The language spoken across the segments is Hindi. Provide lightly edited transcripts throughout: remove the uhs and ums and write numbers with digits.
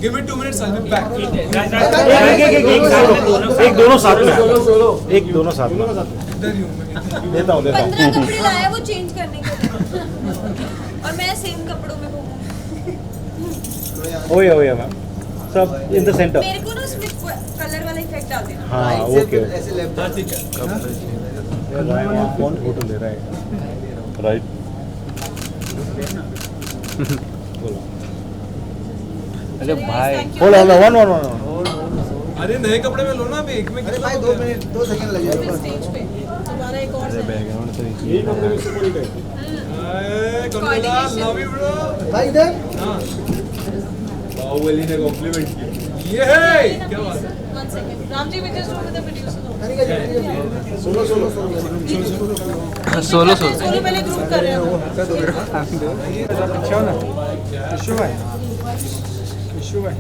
Give me 2 minutes, I'll be back. एक दोनों साथ में, एक दोनों साथ में इधर ही हूँ मैं। देता हूँ 15 कपड़े लाया वो चेंज करने के लिए और मैं सेम कपड़ों में घूमूंगी। ओए मैम सब इन द सेंटर। मेरे को ना उसमें कलर वाला इफेक्ट डाल देना। हाँ ओके ऐसे लेफ्ट ठीक है। कौन फोटो ले रहा है राइट बोलो अरे भाई होल्ड ऑन वन अरे नए कपड़े में लो ना अभी एक में। अरे भाई 2 मिनट 2 सेकंड लगेगा। स्टेज पे तुम्हारा एक और set। बैकग्राउंड तो यही कपड़े में से पूरी type Kangana love you bro. भाई इधर हाँ बाहुबली ने कॉम्प्लीमेंट किया। ये है क्या बात है। 1 second Ram ji we just with the producer। Solo solo पहले ग्रुप कर रहे हैं। अच्छा ना इशू भाई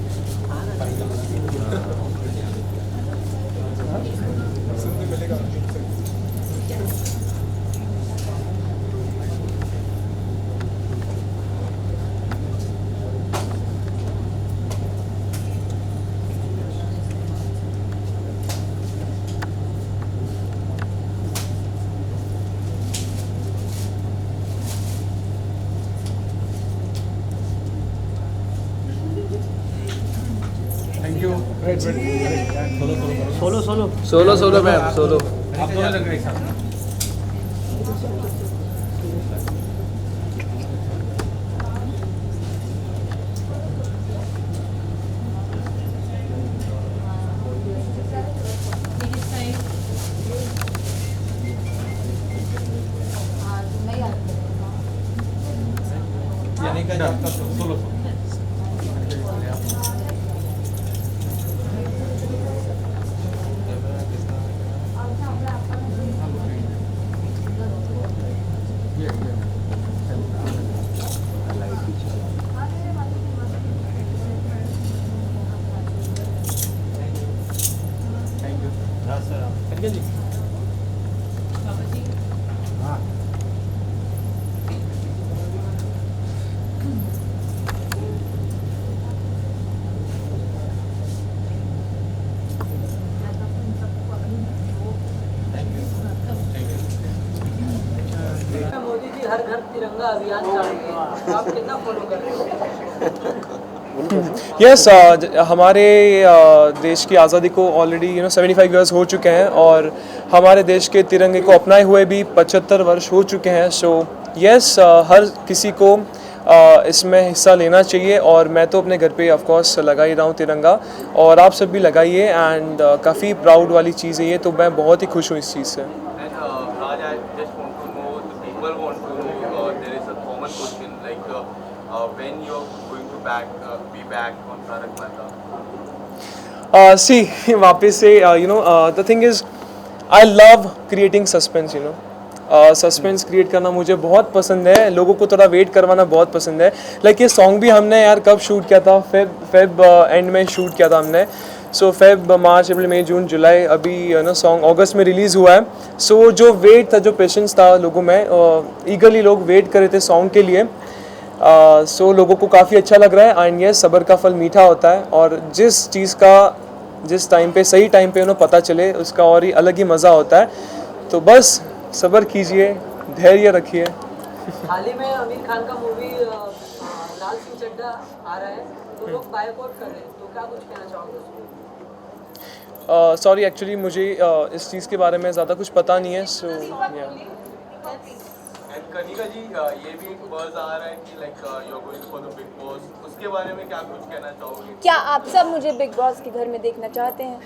thank you. Solo ma'am solo आप दोनों लग रहे हैं साथ। यानी का आपका सोलो मोदी जी हर घर तिरंगा अभियान चल रहे हैं, आप कितना फॉलो कर रहे हो? यस हमारे देश की आज़ादी को ऑलरेडी 75 इयर्स हो चुके हैं और हमारे देश के तिरंगे को अपनाए हुए भी 75 वर्ष हो चुके हैं। सो यस हर किसी को इसमें हिस्सा लेना चाहिए और मैं तो अपने घर पे ऑफ कोर्स लगा ही रहा हूँ तिरंगा और आप सब भी लगाइए एंड काफ़ी प्राउड वाली चीज़ है ये, तो मैं बहुत ही खुश हूँ इस चीज़ से। Raj, I just want to know, the people want to know, there is a common question like when you're going to be back on Tarak Mehta. See, वापस से the thing is I love creating suspense, suspense create करना मुझे बहुत पसंद है, लोगों को थोड़ा वेट करवाना बहुत पसंद है। लाइक ये सॉन्ग भी हमने यार कब शूट किया था, फेब एंड में शूट किया था हमने। सो फेब मार्च अप्रैल मई जून जुलाई, अभी सॉन्ग अगस्त में रिलीज़ हुआ है। सो जो वेट था, जो पेशेंस था लोगों में, ईगरली लोग वेट कर रहे थे सॉन्ग के लिए। सो लोगों को काफ़ी अच्छा लग रहा है एंड ये सब्र का फल मीठा होता है और जिस चीज़ का जिस टाइम पे सही टाइम पे उन्हें पता चले उसका और ही अलग ही मज़ा होता है। तो बस सब्र कीजिए, धैर्य रखिए। हाल ही में आमिर खान का मूवी लाल सिंह चड्ढा आ रहा है, तो लोग बायकॉट कर रहे हैं, तो क्या कुछ कहना चाहोगे? सॉरी एक्चुअली मुझे इस चीज़ के बारे में ज़्यादा कुछ पता नहीं है। सो And कनिका जी, ये भी एक बज़ आ रहा है कि like you are going for the Bigg Boss, उसके बारे में क्या कुछ कहना चाहोगे? क्या आप सब मुझे बिग बॉस के घर में देखना चाहते हैं?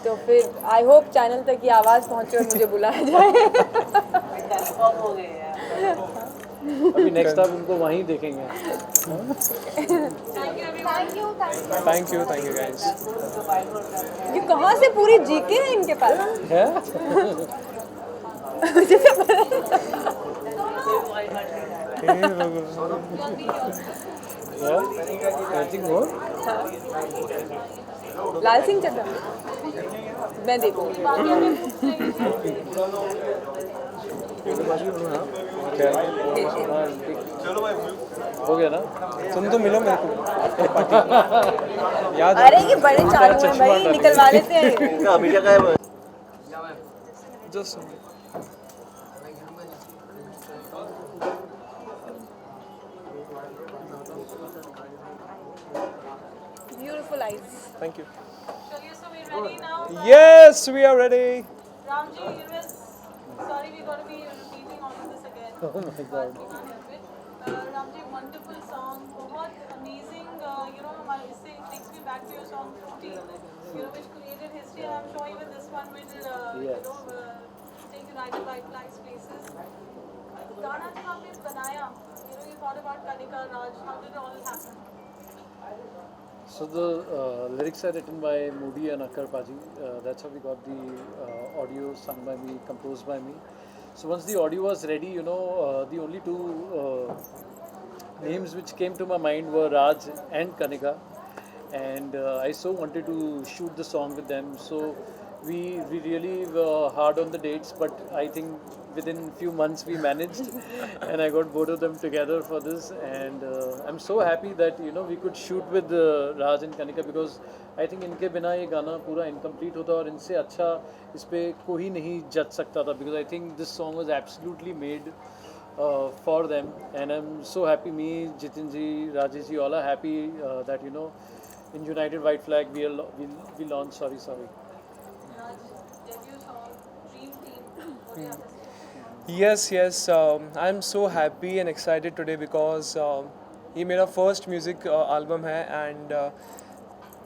तो फिर आई होप चैनल तक ये आवाज़ पहुंचे और मुझे बुलाया जाए। हो गए यार। अभी नेक्स्ट आप उनको वहीं देखेंगे। Thank you guys. ये कहाँ से पूरी जीके है इनके पास? लाल सिंह चड्ढा मैं देखूंगी। चलो भाई। हो गया ना? तुम तो मिलो मेरे को पार्टी याद अरे ये बड़े चालू हैं भाई, निकलवा लेते हैं। अभी क्या है just Beautiful eyes. Thank you So we're ready now. Yes we are ready Ramji, it was sorry we got to be repeating all of this again. Oh my God. We can't help it. Ramji, wonderful song, बहुत amazing. हमारे इससे it takes me back to your song 50, which created history. And I'm sure even this one will, take United White Flags places. गाना जो आपने बनाया, you thought about Kanika Raj. How did it all happen? So the lyrics are written by Moody and Akkar Paji. That's how we got the audio sung by me, composed by me. So once the audio was ready, the only two names which came to my mind were Raj and Kanika, and I so wanted to shoot the song with them. So we really were hard on the dates, but I think within few months we managed, and I got both of them together for this. And I'm so happy that we could shoot with Raj and Kanika, because I think इनके बिना ये गाना पूरा incomplete होता और इनसे अच्छा इस पे कोई नहीं जज सकता था, because I think this song was absolutely made for them, and I'm so happy. Me, Jitin ji, Rajesh ji, all are happy that in United White Flag we launched Sorry Sorry. Raj, debut song, Dream Team. What do you have to say? yes I am so happy and excited today because ये मेरा फर्स्ट म्यूज़िक एल्बम है एंड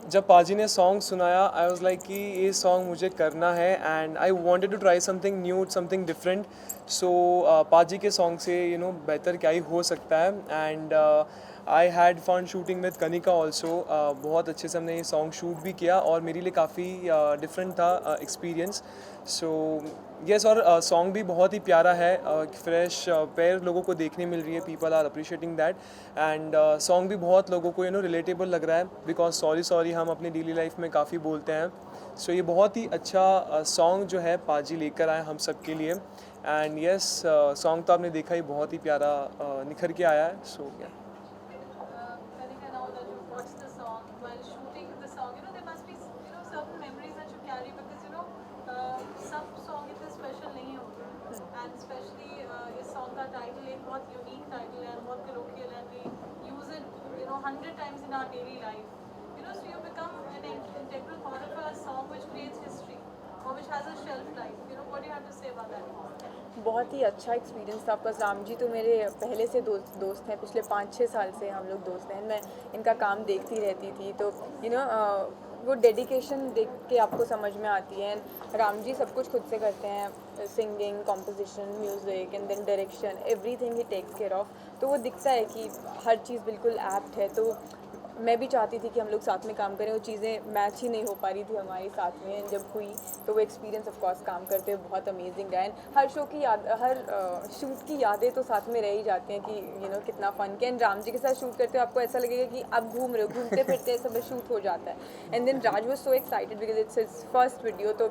जब पाजी ने सॉन्ग सुनाया आई वाज लाइक कि ये सॉन्ग मुझे करना है and I wanted to try something new, something different. So पाजी के सॉन्ग से बेहतर क्या ही हो सकता है. And I had fun shooting with Kanika also. बहुत अच्छे से हमने ये सॉन्ग शूट भी किया और मेरे लिए काफ़ी डिफरेंट था एक्सपीरियंस. सो यस, और सॉन्ग भी बहुत ही प्यारा है, फ्रेश पैर लोगों को देखने मिल रही है. People are appreciating that. And song भी बहुत लोगों को रिलेटेबल लग रहा है, बिकॉज सॉरी सॉरी हम अपनी डेली लाइफ में काफ़ी बोलते हैं. सो ये बहुत ही अच्छा सॉन्ग जो है पाजी लेकर आए हम सब के लिए. एंड यस, सॉन्ग तो आपने देखा ही, बहुत ही प्यारा निखर के आया है. सो Kanika, now that you've watched the song, while shooting the song, there must be, certain memories that you carry, because, सब song इतने special नहीं होते. And especially, इस song का title एक बहुत unique title है, बहुत colloquial, and we use it, 100 times in our daily life. So you become an integral part of a song which creates history, or which has a shelf life. What do you have to say about that? बहुत ही अच्छा एक्सपीरियंस था. ऑफकोर्स राम जी तो मेरे पहले से दोस्त हैं, पिछले 5-6 साल से हम लोग दोस्त हैं. मैं इनका काम देखती रहती थी, तो वो डेडिकेशन देख के आपको समझ में आती है. राम जी सब कुछ खुद से करते हैं, singing, composition, music and then direction, everything he takes care of. तो वो दिखता है कि हर चीज़ बिल्कुल एप्ट है. तो मैं भी चाहती थी कि हम लोग साथ में काम करें. वो चीज़ें मैच ही नहीं हो पा रही थी हमारे साथ में. जब हुई तो वो एक्सपीरियंस ऑफ कोर्स काम करते हुए बहुत अमेजिंग रहा. एंड हर शो की याद, हर शूट की यादें तो साथ में रह ही जाती हैं कि कितना फ़न किया. एंड राम जी के साथ शूट करते हुए आपको ऐसा लगेगा कि आप घूम रहे हो, घूमते फिरते सब शूट हो जाता है. And then Raj was so excited because it's his first video. तो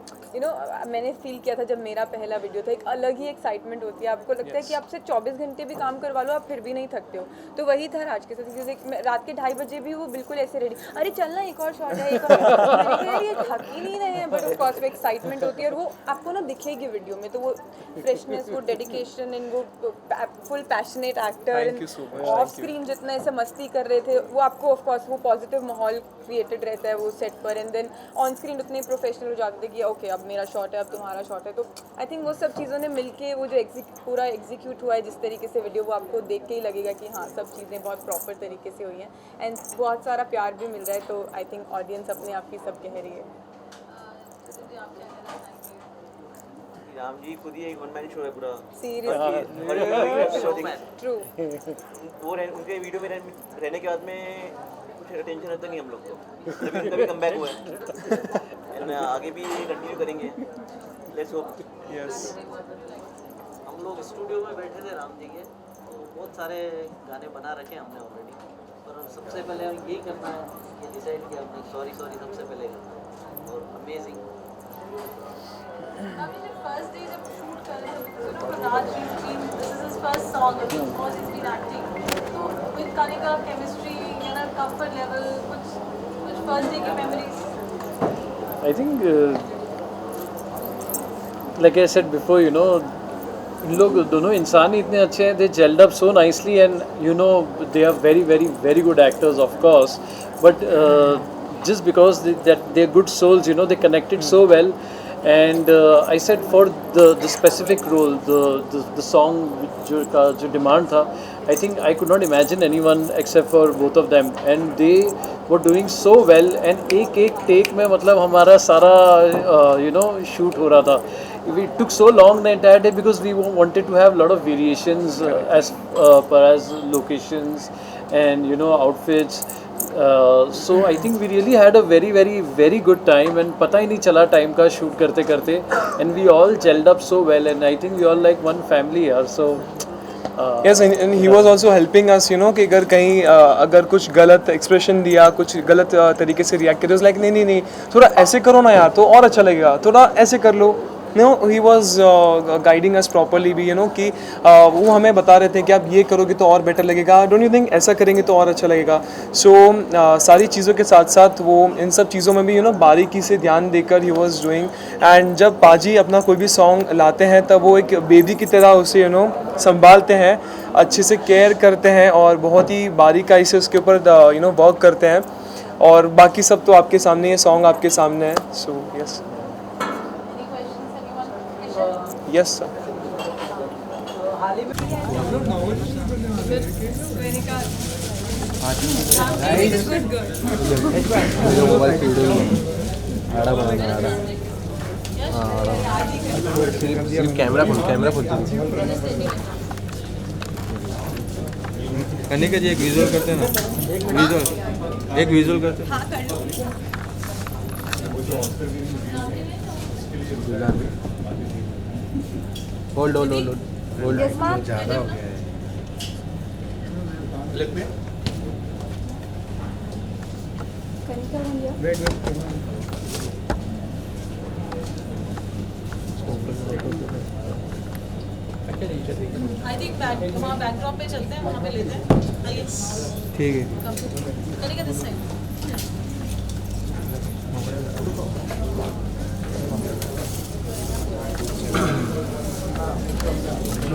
मैंने फील किया था जब मेरा पहला वीडियो था, एक अलग ही एक्साइटमेंट होती है. आपको लगता है कि आपसे 24 घंटे भी काम करवा लो, आप फिर भी नहीं थकते हो. तो वही था राज के साथ, क्योंकि रात के 2:30 बजे भी वो बिल्कुल ऐसे रेडी, अरे चलना एक और शॉट है, एक और. मैंने कहा ये थक ही नहीं रहे हैं, बट ऑफ कोर्स वो एक्साइटमेंट होती है और वो आपको दिखेगी वीडियो में. तो वो फ्रेशनेस, वो डेडिकेशन एंड वो full passionate actor. Of screen जितना ऐसे मस्ती कर रहे थे, वो आपको ऑफ कोर्स वो पॉजिटिव माहौल क्रिएटेड रहता है वो सेट पर. एंड देन ऑन स्क्रीन उतने प्रोफेशनल हो जाते थे कि ओके अब मेरा शॉट है, अब तुम्हारा शॉट है. तो आई थिंक वो सब चीज़ों ने मिलके वो जो पूरा एग्जीक्यूट हुआ है जिस तरीके से वीडियो, वो आपको देख के ही लगेगा कि हाँ सब चीज़ें बहुत प्रॉपर तरीके से हुई हैं. एंड बहुत सारा प्यार भी मिल रहा है. तो आई थिंक ऑडियंस अपने आप ही सब कह रही है. राम जी खुद ही एक वन मैन शो है पूरा. Seriously true. वो उनके वीडियो में रहने के बाद में कुछ टेंशन रहता नहीं हम लोग को. कभी कम बैक हुआ है एंड आगे भी कंटिन्यू करेंगे. Let's hope. यस, हम लोग स्टूडियो में बैठे थे राम जी के, तो बहुत सारे गाने बना रखे हैं हमने ऑलरेडी, पर सबसे पहले हम यही करना है, ये डिसाइड किया हमने सॉरी सॉरी सबसे पहले करना. और अमेजिंग. अभी जब फर्स्ट डे जब शूट कर रहे थे, Raj, this is his first song, of course is been acting. तो with Kanika chemistry, you know, comfort level, कुछ first day की memories? I think, like I said before, you know, इन लोग दोनों इंसान ही इतने अच्छे हैं. They gelled up so nicely, and you know they are very very very good actors, of course. But just because they're good souls, you know, they connected so well. And I said for the specific role, the song जो demand था, I think I could not imagine anyone except for both of them, and they were doing so well. And एक take में मतलब हमारा सारा you know shoot हो रहा था. We took so long the entire day because we wanted to have a lot of variations as far as locations and you know outfits. So I think we really had a very very very good time, and पता ही नहीं चला time का shoot करते करते, and we all gelled up so well, and I think we all like one family here. So yes, and he was also helping us, you know, कि अगर कहीं अगर कुछ गलत एक्सप्रेशन दिया, कुछ गलत तरीके से रिएक्ट करे, लाइक नहीं थोड़ा ऐसे करो ना यार तो और अच्छा लगेगा, थोड़ा ऐसे कर लो. No he was guiding us properly भी, यू नो कि वो हमें बता रहे थे कि आप ये करोगे तो और बेटर लगेगा, डोंट यू थिंक ऐसा करेंगे तो और अच्छा लगेगा. सो सारी चीज़ों के साथ साथ वो इन सब चीज़ों में भी यू नो बारीकी से ध्यान देकर ही वॉज डूइंग. एंड जब पाजी अपना कोई भी सॉन्ग लाते हैं तब वो एक बेबी की तरह उसे यू नो संभालते हैं, अच्छे से केयर करते हैं और बहुत ही बारीकाई से उसके ऊपर यू नो वर्क करते हैं. और बाकी सब तो आपके सामने, ये सॉन्ग आपके सामने है. So yes yes sir. Camera खोल कनिका जी एक विजुअल करते हैं ना, एक विजुअल करते हैं. होल्ड ज़्यादा हो गया है. I think वहाँ backdrop पे चलते हैं, वहाँ पे लेते हैं. आइए. ठीक है. करेगा this time.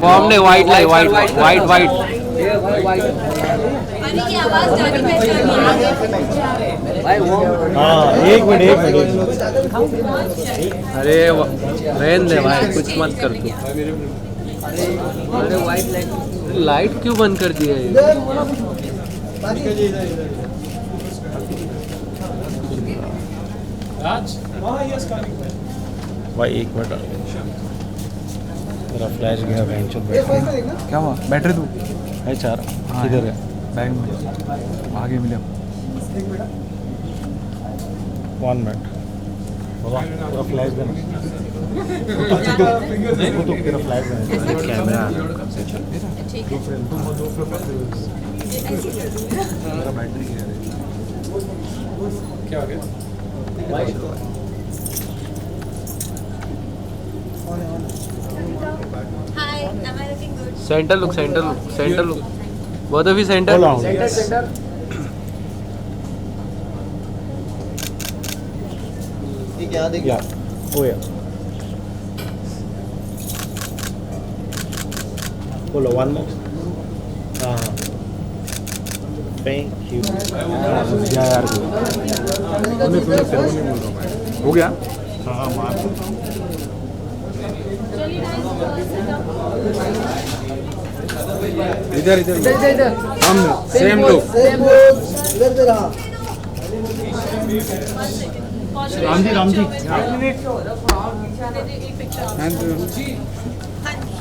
हमने वाइट लाई, वाइट की आवाज जानी पहचानी. हाँ एक मिनट. अरे रहने दे भाई, कुछ मत कर तू. अरे वाइट लाइट क्यों बंद कर दिया ये? भाई एक मिनट, तेरा फ्लैश गया बेंच पर. क्या हुआ? बैटरी तू है 4. किधर है? बैग में आगे मिले. 1 मिनट. तेरा फ्लैश गया तो तेरा फ्लैश गया कैमरा बैटरी क्या हो गया? Hi, am I looking good? Centre look बहुत अभी सेंटर. ठीक है, यहाँ देखिए. ओ या बोलो 1 मिनट. हाँ थैंक यू यार. हो गया. हाँ मार. इधर सेम लुक. राम जी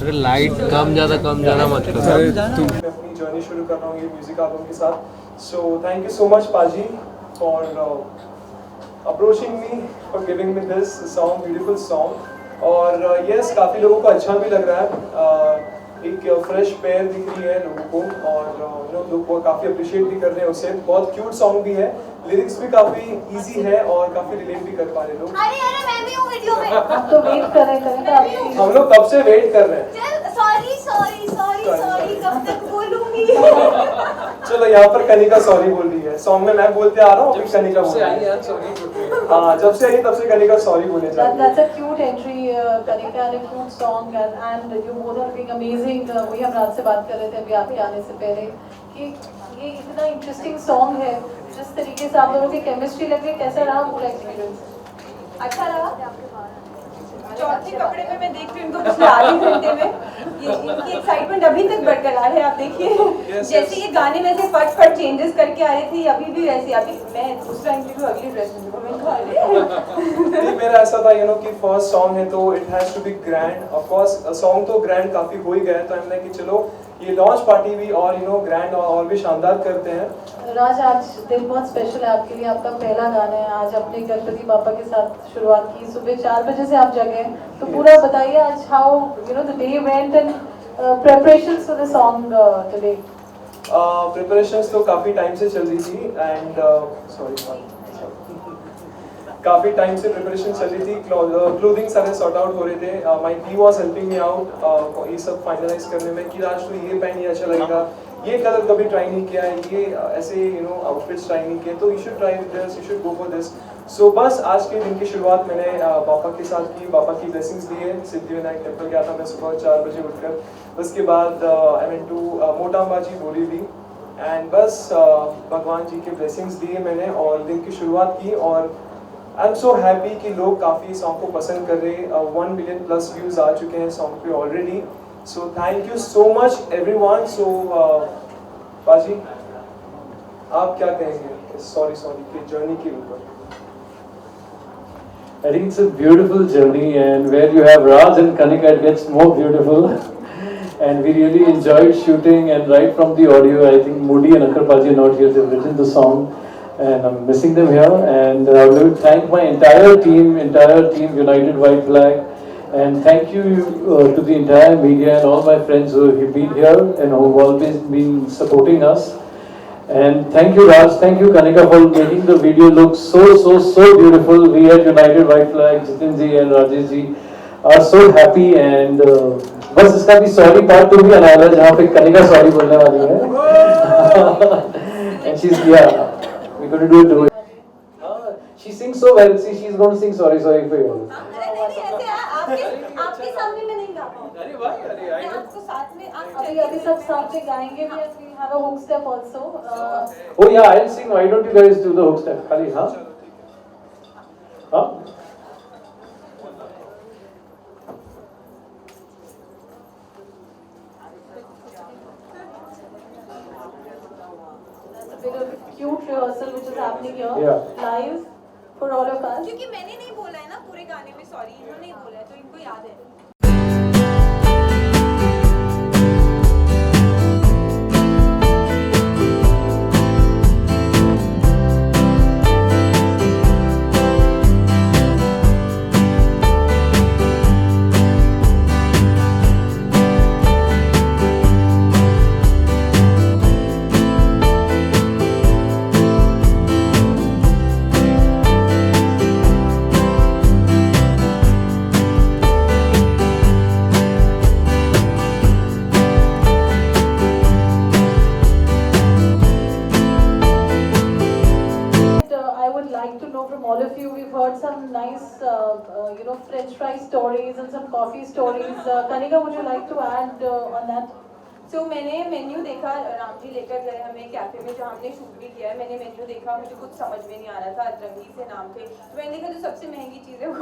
अरे लाइट कम ज़्यादा मत करो. मैं अपनी जर्नी शुरू कर रहा हूँ ये म्यूजिक एल्बम के साथ. So thank you so much पाजी for approaching me, for giving me this song, beautiful song. और यस काफ़ी लोगों को अच्छा भी लग रहा है. एक फ्रेश पेयर दिख रही है लोगों को, और लोग वो काफ़ी अप्रिशिएट भी कर रहे हैं उसे. बहुत क्यूट सॉन्ग भी है, लिरिक्स भी काफ़ी इजी है और काफ़ी रिलेट भी कर पा रहे लोग. अरे मैं भी हूँ वीडियो में. तो वेट कर रहे हैं. हम लोग कब से वेट कर रहे हैं. सॉरी कब तक बोलूँगी. चलो यहाँ पर कनिका सॉरी बोल रही है, सॉन्ग में मैं बोलते आ रहा हूँ, अभी कनिका बोल रही है। हाँ, जब से आई तब से कनिका सॉरी बोलने जा रही है। That's a cute entry, Kanika, and a cute song, and you both are doing amazing. वही हम रात से बात कर रहे थे अभी आपके आने से पहले कि ये इतना इंटरेस्टिंग सॉन्ग है, जिस तरीके से आप लोगों की केमिस्ट्री लग रही, कैसा रहा पूरा एक्सपीरियंस? अच्छा रहा। चौथे कपड़े में मैं देख रही हूँ इनको पिछले आधे घंटे में ये इनकी एक्साइटमेंट अभी तक बरकरार है। आप देखिए जैसे ये गाने में से फट फट चेंजेस करके आ रही थी, अभी भी वैसे। अभी मैं दूसरा इंटरव्यू अगली ड्रेस में दूंगा, मैं खा रही मेरा ऐसा था कि फर्स्ट सॉन्ग है तो it has to be grand. Of course song तो ग्रैंड काफी हो ही गया है, तो हमने कि चलो ये लॉन्च पार्टी भी और ग्रैंड और भी शानदार करते हैं। राज, आज दिन बहुत स्पेशल है आपके लिए, आपका पहला गाना है। आज अपने गणपति बापा के साथ शुरुआत की, सुबह 4 बजे से आप जगे, तो पूरा बताइए आज how the day went and preparations for the song today. Preparations तो काफी टाइम से चल रही थी एंड काफी टाइम से प्रिपरेशन चल रही थी। क्लोथिंग सारे सॉर्ट आउट हो रहे थे। My tea was helping me out ये सब फाइनलाइज करने में कि राज तो ये पहन ये अच्छा लगेगा, ये कलर कभी ट्राई नहीं किया है, ये ऐसे आउटफिट्स ट्राई नहीं किए, तो you should try this, you should go for this. So बस आज के दिन की शुरुआत मैंने पापा के साथ की, पापा की ब्लेसिंग्स लिए। सिद्धिविनायक टेम्पल गया था मैं सुबह 4 बजे उठकर। उसके बाद आई वेंट टू मोटांबाजी बोरीवली एंड बस भगवान जी के ब्लेसिंग्स दिए मैंने और दिन की शुरुआत की। और आई एम सो हैप्पी कि लोग काफ़ी सॉन्ग को पसंद कर रहे हैं। 1 मिलियन प्लस व्यूज़ आ चुके हैं सॉन्ग पे already. So thank you so much everyone. So बाजी आप क्या कहेंगे सॉरी की जर्नी के ऊपर? I think it's a beautiful journey, and where you have Raj and Kanika, it gets more beautiful. And we really enjoyed shooting, and right from the audio, I think Moody and Akkar Paji are not here, they've written the song, and I'm missing them here. And I would like to thank my entire team, United White Flag, and thank you to the entire media and all my friends who have been here and who have always been supporting us. And thank you Raj, thank you Kanika for making the video look so beautiful. We at United White Flag, Jitin ji and Rajesh ji are so happy, and बस इसका भी सॉरी पार्ट तो भी आना है जहाँ पे कनिका सॉरी बोलने वाली है। And she's we're going to do it. She sings so well. See, she's going to sing sorry for you. आपके सामने मैं नहीं गा पाऊंगी। अरे भाई, अरे आपको साथ में अभी सब साथ में गाएंगे भी, and we have a hook step also. Oh yeah, I'll sing. Why don't you guys do the hook step? Khali, huh? Huh? That's a bit of a cute rehearsal which is happening here, Yeah. live for all of us. क्योंकि मैंने नहीं बोला है ना पूरे गाने में सॉरी, इन्होंने ही बोला है तो इनको याद है। French fry stories and some coffee stories. Kanika, would you like to add on that? तो मैंने मेन्यू देखा, राम जी लेकर गए हमें कैफे में जहाँ हमने शूट भी किया है। मैंने मेन्यू देखा, मुझे कुछ समझ में नहीं आ रहा था, अजरंगी से नाम थे, तो मैंने देखा जो सबसे महंगी चीज़ है वो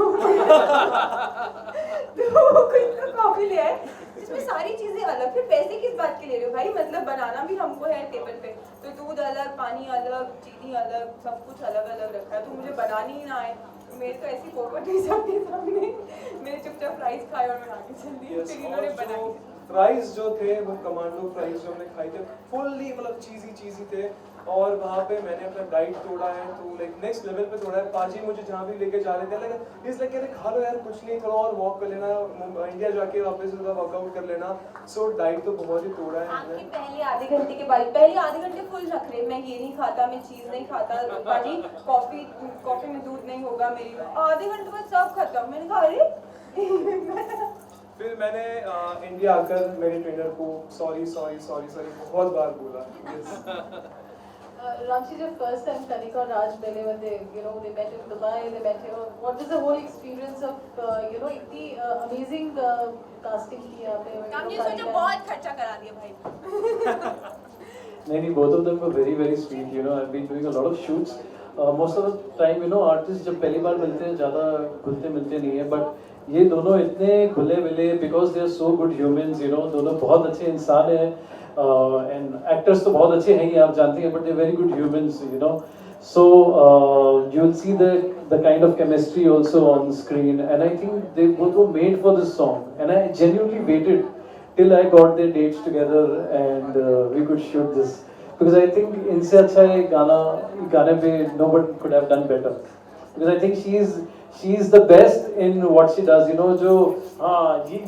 तो कुछ तो कॉफी ले आए जिसमें सारी चीज़ें अलग। फिर पैसे किस बात के ले रहे हो भाई, मतलब बनाना भी हमको है टेबल पे, तो दूध अलग, पानी अलग, चीनी अलग, सब कुछ अलग अलग रखा है, तो मुझे बनानी ही ना आए। मेरे को ऐसी पोपट नहीं सबके सामने, मैंने चुपचाप फ्राइज खाए और मैं आगे चल दी। फिर इन्होंने बनाई फ्राइज जो थे वो कमांडो फ्राइज जो हमने खाए थे, फुल्ली मतलब चीज़ी थे। और वहाँ पे मैंने अपना डाइट तोड़ा है, तो लाइक नेक्स्ट लेवल पे तोड़ा है। पाजी मुझे जहाँ भी लेके जा रहे थे लाइक इस लगे खा लो यार, कुछ नहीं, थोड़ा और वॉक कर लेना, इंडिया जाके वापस वर्कआउट कर लेना। सो डाइट तो बहुत ही तोड़ा है हमने। पहले आधे घंटे के बाद, पहले आधे घंटे फुल रख रहे, मैं ये नहीं खाता, मैं चीज़ नहीं खाता, पाजी कॉफ़ी में दूध नहीं होगा मेरी, आधे घंटे बाद सब खत्म। मैंने कहा अरे फिर मैंने इंडिया आकर मेरे ट्रेनर को सॉरी सॉरी सॉरी सॉरी बहुत बार बोला. Yes. Ramji, the first time Kanika and Raj Mele, when they met in Dubai, they met here. What was the whole experience of इतनी amazing casting की आपने? रामजी सोचो बहुत खर्चा करा दिया भाई. नहीं, both of them were very very sweet. I've been doing a lot of shoots. Most of the time, artists जब पहली बार मिलते हैं ज़्यादा घुलते मिलते नहीं है, but ये दोनों इतने घुले मिले because they are so good humans. दोनों बहुत अच्छे इंसान हैं. And actors तो बहुत अच्छे हैं ही आप जानते हैं, but they're very good humans. So you'll see the kind of chemistry also on screen, and I think they both were made for this song, and I genuinely waited till I got their dates together and we could shoot this, because I think इनसे अच्छा ये गाने पे nobody could have done better, because I think she is the best in what she does. जो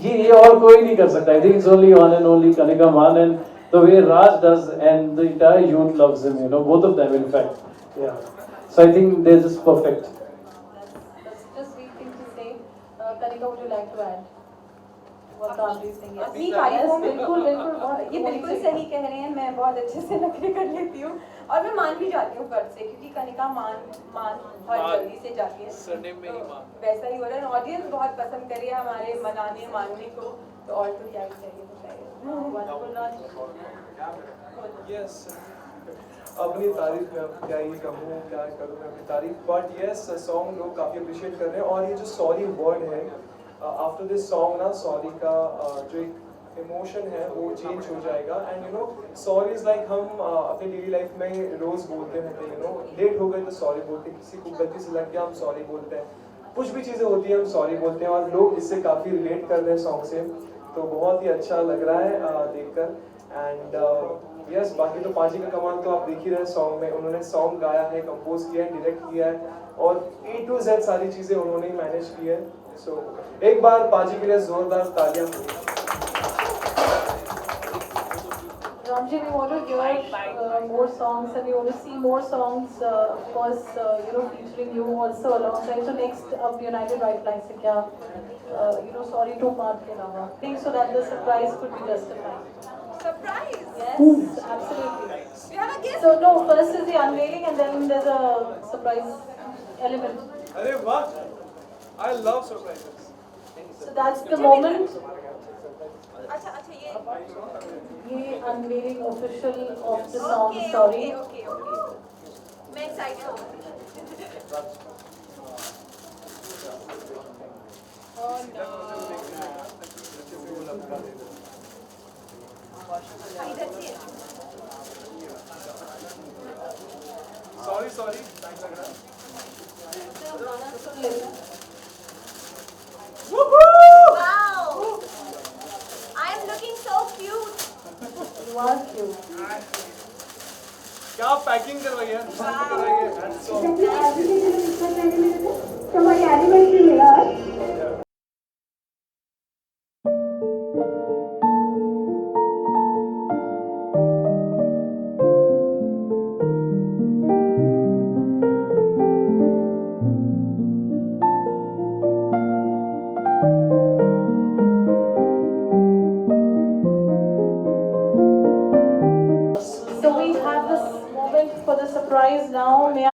ये और कोई नहीं कर सकता. I think it's only one and only Kanika Maan, and the way Raj does, and the entire youth loves him. Both of them, in fact. Yeah. So I think they're just perfect. That's just sweet thing to say. Kanika, would you like to add? What Ramji is saying? अपनी तारीफों में बिल्कुल ये बिल्कुल सही कह रहे हैं. मैं बहुत अच्छे से नखरे कर लेती हूँ और मैं मान भी जाती हूँ फर्ज से, क्योंकि कनिका मान बहुत जल्दी से जाती है. सरनेम में ही मान. वैसा ही हो रहा है. ऑडियंस बहुत पसंद करी है हमारे मनाने मानने को, तो और तो क्या ही चाहिए बताइए. Yes. अपनी तारीफ में अब क्या ही कहूँ, क्या करूँ मैं अपनी तारीफ. बट यस, सॉन्ग लोग काफ़ी अप्रिशिएट कर रहे हैं. और ये जो सॉरी वर्ड है, आफ्टर दिस सॉन्ग ना सॉरी का जो एक इमोशन है वो चेंज हो जाएगा. एंड सॉरी इज लाइक हम अपनी डेली लाइफ में रोज बोलते रहते हैं. लेट हो गए तो सॉरी बोलते हैं, किसी को गलती से लग गया हम सॉरी बोलते हैं, कुछ भी चीज़ें होती हैं हम सॉरी बोलते हैं, और लोग इससे काफ़ी रिलेट कर रहे हैं सॉन्ग से. तो बहुत ही अच्छा लग रहा है देखकर. एंड यस, बाकी तो पाजी का कमाल तो आप देख ही रहे सॉन्ग में. उन्होंने सॉन्ग गाया है, कंपोज किया है, डायरेक्ट किया है, और A to Z सारी चीज़ें उन्होंने ही मैनेज की है. सो एक बार पाजी के लिए जोरदार तालियां. Ramji, we want to hear more songs, and we want to see more songs, of course, featuring you also alongside. So next up, United Right Line से क्या, sorry 2 part के अलावा, think so that the surprise could be justified. Surprise! Yes, absolutely. We have a guest. So no, first is the unveiling, and then there's a surprise element. अरे वाह, I love surprises. So that's the moment. अच्छा ये unveiling official of the song. Sorry. Okay. मैं excited हूँ. Oh no. इधर से. Sorry. Thanks लग रहा है. Wow! I am looking so cute. You are cute. क्या पैकिंग करवाई है? हमारी एनिवर्सरी है यार. So we have this moment for the surprise now. May